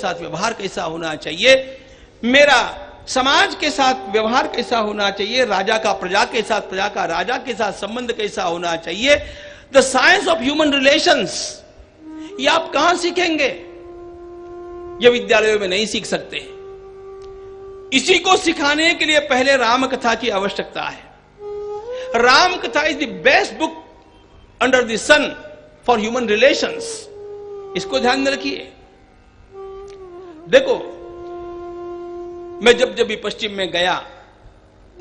साथ व्यवहार कैसा होना चाहिए, मेरा समाज के साथ व्यवहार कैसा होना चाहिए, राजा का प्रजा के साथ, प्रजा का राजा के साथ संबंध कैसा होना चाहिए। The science of human relations, ये आप कहां सीखेंगे? ये विद्यालयों में नहीं सीख सकते। इसी को सिखाने के लिए पहले राम कथा की आवश्यकता है। Ram Katha is the best book under the sun for human relations. इसको ध्यान में रखिए। देखो, मैं जब जब भी पश्चिम में गया,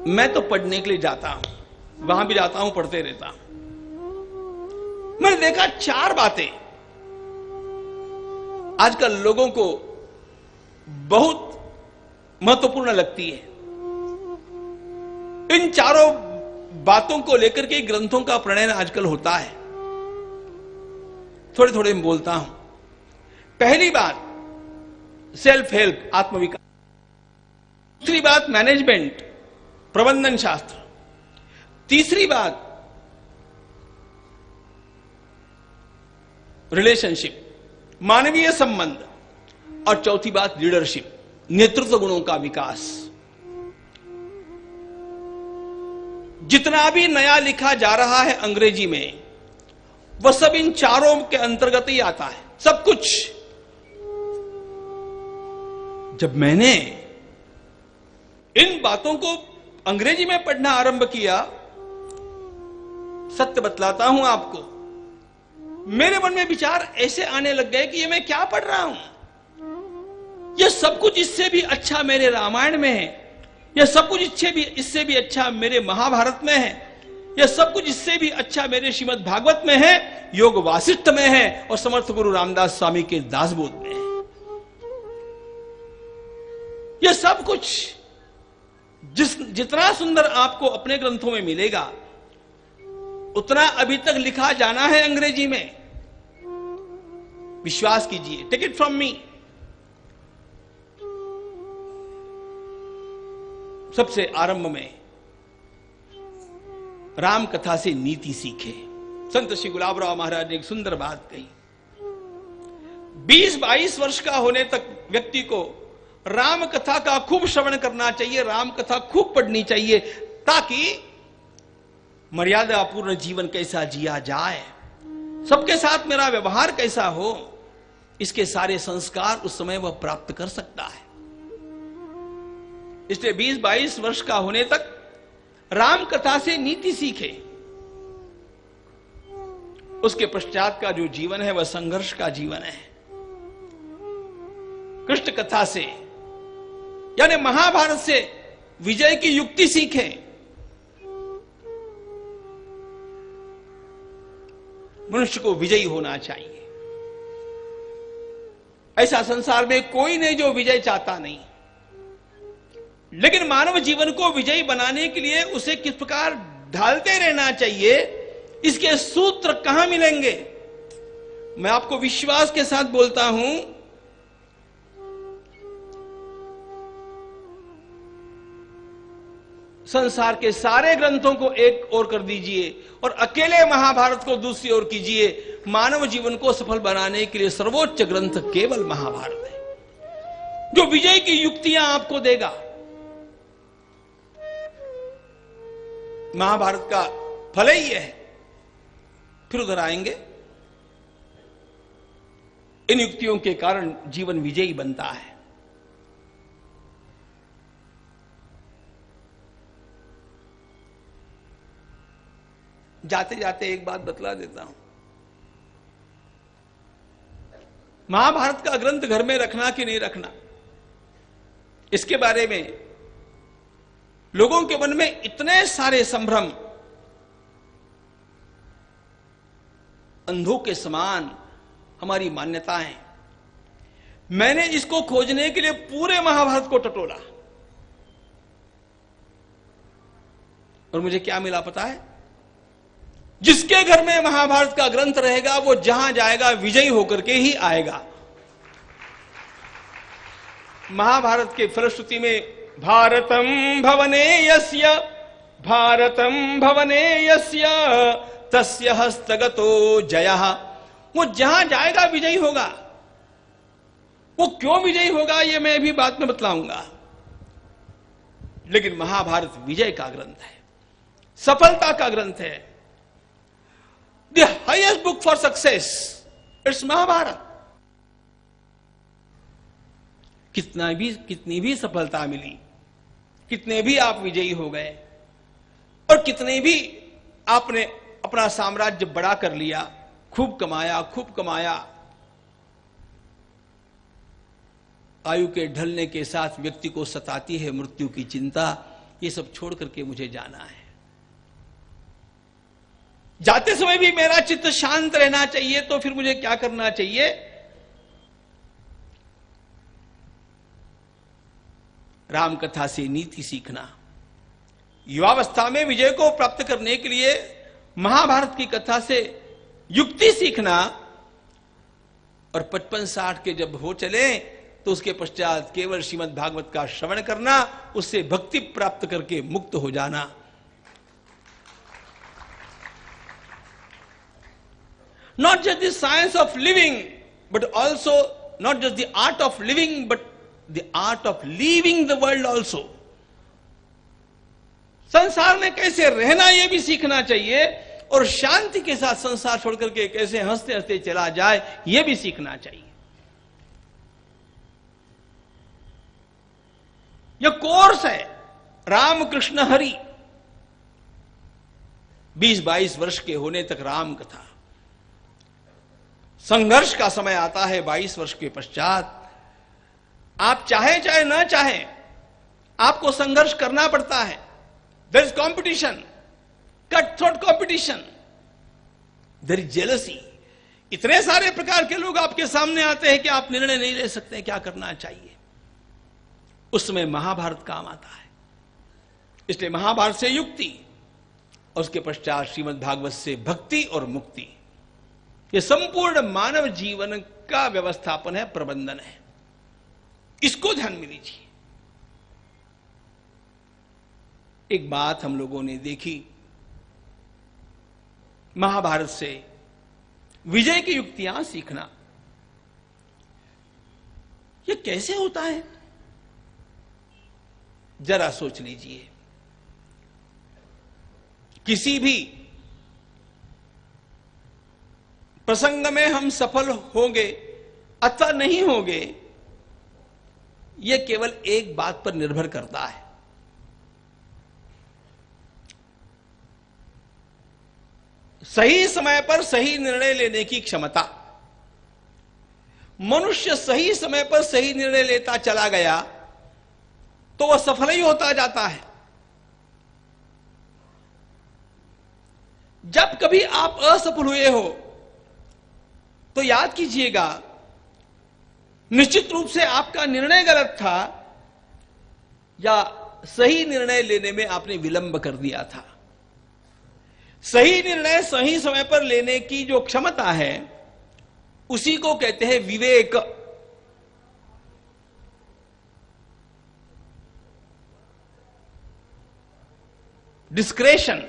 मैं तो पढ़ने के लिए जाता हूं, वहां भी जाता हूं, पढ़ते रहता हूं। मैंने देखा 4 बातें आजकल लोगों को बहुत महत्वपूर्ण लगती है। इन 4 बातों को लेकर के ग्रंथों का प्रणयन आजकल होता है। थोड़े थोड़े मैं बोलता हूं। पहली बात सेल्फ हेल्प, आत्मविकास। दूसरी बात मैनेजमेंट, प्रबंधन शास्त्र। तीसरी बात रिलेशनशिप, मानवीय संबंध। और चौथी बात लीडरशिप, नेतृत्व गुणों का विकास। जितना भी नया लिखा जा रहा है अंग्रेजी में, वह सब इन 4 के अंतर्गत ही आता है, सब कुछ। जब मैंने इन बातों को अंग्रेजी में पढ़ना आरंभ किया, सत्य बतलाता हूं आपको, मेरे मन में विचार ऐसे आने लग गए कि ये मैं क्या पढ़ रहा हूं। यह सब कुछ इससे भी अच्छा मेरे रामायण में है, यह सब कुछ इससे भी अच्छा मेरे महाभारत में है, यह सब कुछ इससे भी अच्छा मेरे श्रीमद् भागवत में है, योग वासिष्ठ में है और समर्थ गुरु रामदास स्वामी के दासबोध में है। यह सब कुछ जितना सुंदर आपको अपने ग्रंथों में मिलेगा, उतना अभी तक लिखा जाना है अंग्रेजी में। विश्वास कीजिए, टेक इट फ्रॉम मी। सबसे आरंभ में राम कथा से नीति सीखे। संत श्री गुलाबराव महाराज ने एक सुंदर बात कही। 20-22 वर्ष का होने तक व्यक्ति को राम कथा का खूब श्रवण करना चाहिए, राम कथा खूब पढ़नी चाहिए, ताकि मर्यादापूर्ण जीवन कैसा जिया जाए, सबके साथ मेरा व्यवहार कैसा हो, इसके सारे संस्कार उस समय वह प्राप्त कर सकता है। इसलिए 20-22 वर्ष का होने तक राम कथा से नीति सीखे। उसके पश्चात का जो जीवन है वह संघर्ष का जीवन है। कृष्ण कथा से यानी महाभारत से विजय की युक्ति सीखे। मनुष्य को विजयी होना चाहिए। ऐसा संसार में कोई नहीं जो विजय चाहता नहीं, लेकिन मानव जीवन को विजयी बनाने के लिए उसे किस प्रकार ढालते रहना चाहिए, इसके सूत्र कहां मिलेंगे? मैं आपको विश्वास के साथ बोलता हूं, संसार के सारे ग्रंथों को एक ओर कर दीजिए और अकेले महाभारत को दूसरी ओर कीजिए। मानव जीवन को सफल बनाने के लिए सर्वोच्च ग्रंथ केवल महाभारत है, जो विजय की युक्तियां आपको देगा। महाभारत का फल ही है। फिर उधर आएंगे। इन युक्तियों के कारण जीवन विजयी बनता है। जाते जाते एक बात बतला देता हूं। महाभारत का ग्रंथ घर में रखना कि नहीं रखना, इसके बारे में लोगों के मन में इतने सारे संभ्रम, अंधों के समान हमारी मान्यताएं। मैंने इसको खोजने के लिए पूरे महाभारत को टटोला और मुझे क्या मिला पता है? जिसके घर में महाभारत का ग्रंथ रहेगा वो जहां जाएगा विजयी होकर के ही आएगा। महाभारत के फलश्रुति में भारतम भवने यस्य तस्य हस्तगतो जयः, वो जहां जाएगा विजयी होगा। वो क्यों विजयी होगा ये मैं अभी बाद में बतलाऊंगा, लेकिन महाभारत विजय का ग्रंथ है, सफलता का ग्रंथ है। The highest book for success it's Mahabharat. कितनी भी सफलता मिली, कितने भी आप विजयी हो गए और कितने भी आपने अपना साम्राज्य बड़ा कर लिया, खूब कमाया, आयु के ढलने के साथ व्यक्ति को सताती है मृत्यु की चिंता। ये सब छोड़ करके मुझे जाना है। जाते समय भी मेरा चित्त शांत रहना चाहिए, तो फिर मुझे क्या करना चाहिए? राम कथा से नीति सीखना। युवावस्था में विजय को प्राप्त करने के लिए महाभारत की कथा से युक्ति सीखना, और 55-60 के जब हो चले तो उसके पश्चात केवल श्रीमद् भागवत का श्रवण करना, उससे भक्ति प्राप्त करके मुक्त हो जाना। Not just the science of living but also, not just the art of living but the art of leaving the world also. संसार में कैसे रहना यह भी सीखना चाहिए, और शांति के साथ संसार छोड़ करके कैसे हंसते हंसते चला जाए यह भी सीखना चाहिए। यह कोर्स है रामकृष्ण हरि। 20-22 वर्ष के होने तक राम कथा, संघर्ष का समय आता है 22 वर्ष के पश्चात। आप चाहे चाहे ना चाहे आपको संघर्ष करना पड़ता है। There is competition, cut throat competition, there is jealousy. इतने सारे प्रकार के लोग आपके सामने आते हैं कि आप निर्णय नहीं ले सकते क्या करना चाहिए। उस समय महाभारत काम आता है। इसलिए महाभारत से युक्ति और उसके पश्चात श्रीमद् भागवत से भक्ति और मुक्ति, यह संपूर्ण मानव जीवन का व्यवस्थापन है, प्रबंधन है। इसको ध्यान में लीजिए। एक बात हम लोगों ने देखी, महाभारत से विजय की युक्तियां सीखना, यह कैसे होता है जरा सोच लीजिए। किसी भी प्रसंग में हम सफल होंगे अथवा नहीं होंगे, यह केवल एक बात पर निर्भर करता है। सही समय पर सही निर्णय लेने की क्षमता। मनुष्य सही समय पर सही निर्णय लेता चला गया तो वह सफल ही होता जाता है। जब कभी आप असफल हुए हो तो याद कीजिएगा, निश्चित रूप से आपका निर्णय गलत था या सही निर्णय लेने में आपने विलंब कर दिया था। सही निर्णय सही समय पर लेने की जो क्षमता है उसी को कहते हैं विवेक। डिस्क्रेशन।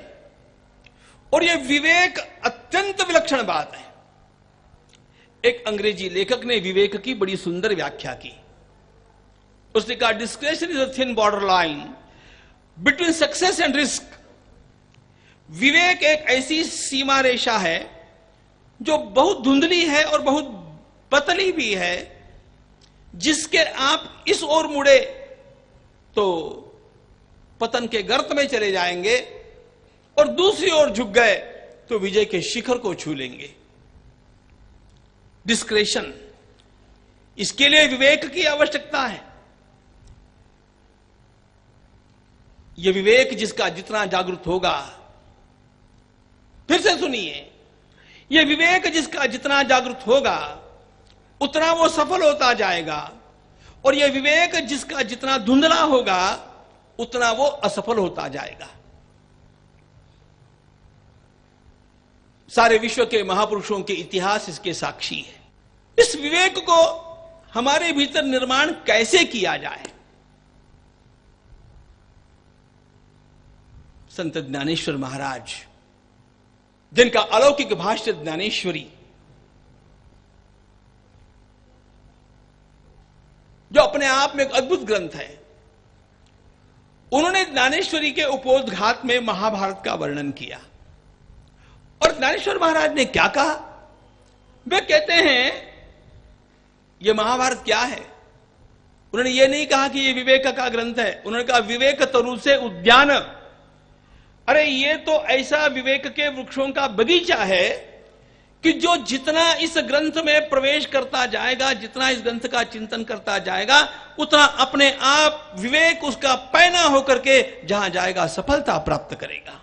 और यह विवेक अत्यंत विलक्षण बात है। एक अंग्रेजी लेखक ने विवेक की बड़ी सुंदर व्याख्या की। उसने कहा, discretion is a thin border line between success and risk. विवेक एक ऐसी सीमा रेखा है जो बहुत धुंधली है और बहुत पतली भी है, जिसके आप इस ओर मुड़े तो पतन के गर्त में चले जाएंगे और दूसरी ओर झुक गए तो विजय के शिखर को छू लेंगे। डिस्क्रेशन, इसके लिए विवेक की आवश्यकता है। यह विवेक जिसका जितना जागरूक होगा, फिर से सुनिए, यह विवेक जिसका जितना जागरूक होगा उतना वो सफल होता जाएगा, और यह विवेक जिसका जितना धुंधला होगा उतना वो असफल होता जाएगा। सारे विश्व के महापुरुषों के इतिहास इसके साक्षी है। इस विवेक को हमारे भीतर निर्माण कैसे किया जाए? संत ज्ञानेश्वर महाराज, जिनका अलौकिक भाष्य ज्ञानेश्वरी अपने आप में एक अद्भुत ग्रंथ है। उन्होंने ज्ञानेश्वरी के उपोद्घात में महाभारत का वर्णन किया। और ज्ञानेश्वर महाराज ने क्या कहा? वे कहते हैं यह महाभारत क्या है? उन्होंने ये नहीं कहा कि यह विवेक का ग्रंथ है, उन्होंने कहा विवेक तरु से उद्यान। अरे ये तो ऐसा विवेक के वृक्षों का बगीचा है कि जो जितना इस ग्रंथ में प्रवेश करता जाएगा, जितना इस ग्रंथ का चिंतन करता जाएगा, उतना अपने आप विवेक उसका पैना होकर के जहां जाएगा सफलता प्राप्त करेगा।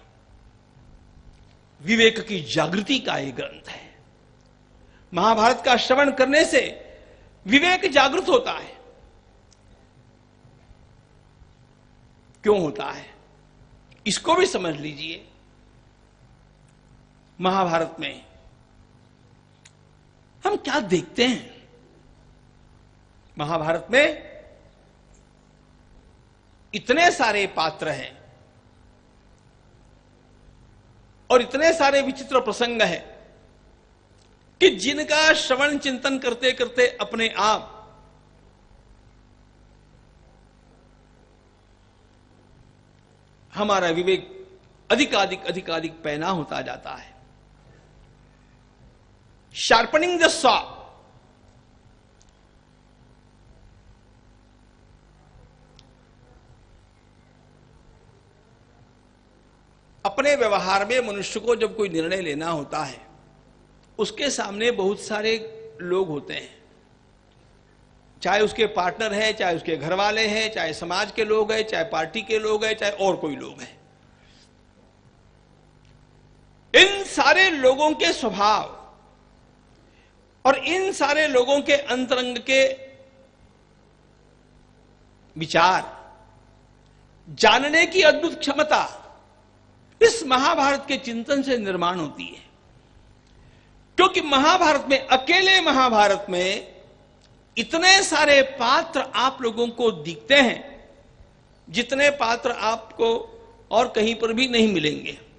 विवेक की जागृति का यह ग्रंथ है। महाभारत का श्रवण करने से विवेक जागृत होता है। क्यों होता है इसको भी समझ लीजिए। महाभारत में हम क्या देखते हैं? महाभारत में इतने सारे पात्र हैं और इतने सारे विचित्र प्रसंग हैं कि जिनका श्रवण चिंतन करते करते अपने आप हमारा विवेक अधिकाधिक पैना होता जाता है। Sharpening the saw. अपने व्यवहार में मनुष्य को जब कोई निर्णय लेना होता है, उसके सामने बहुत सारे लोग होते हैं, चाहे उसके पार्टनर है, चाहे उसके घर वाले हैं, चाहे समाज के लोग हैं, चाहे पार्टी के लोग हैं, चाहे और कोई लोग हैं। इन सारे लोगों के स्वभाव और इन सारे लोगों के अंतरंग के विचार जानने की अद्भुत क्षमता इस महाभारत के चिंतन से निर्माण होती है। क्योंकि महाभारत में, अकेले महाभारत में इतने सारे पात्र आप लोगों को दिखते हैं जितने पात्र आपको और कहीं पर भी नहीं मिलेंगे।